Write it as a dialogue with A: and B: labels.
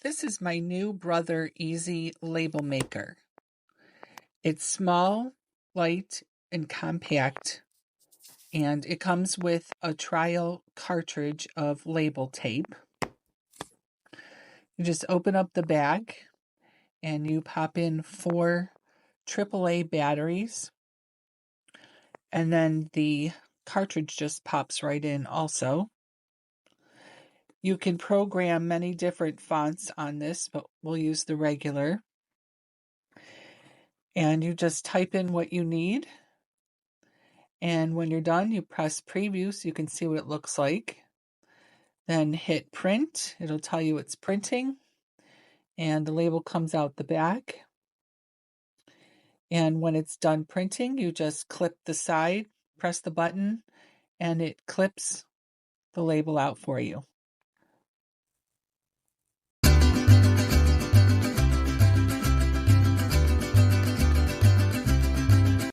A: This is my new Brother Easy label maker. It's small, light, and compact, and it comes with a trial cartridge of label tape. You just open up the bag and you pop in 4 AAA batteries, and then the cartridge just pops right in also. You can program many different fonts on this, but we'll use the regular. And you just type in what you need. And when you're done, you press preview so you can see what it looks like. Then hit print. It'll tell you it's printing. And the label comes out the back. And when it's done printing, you just clip the side, press the button, and it clips the label out for you.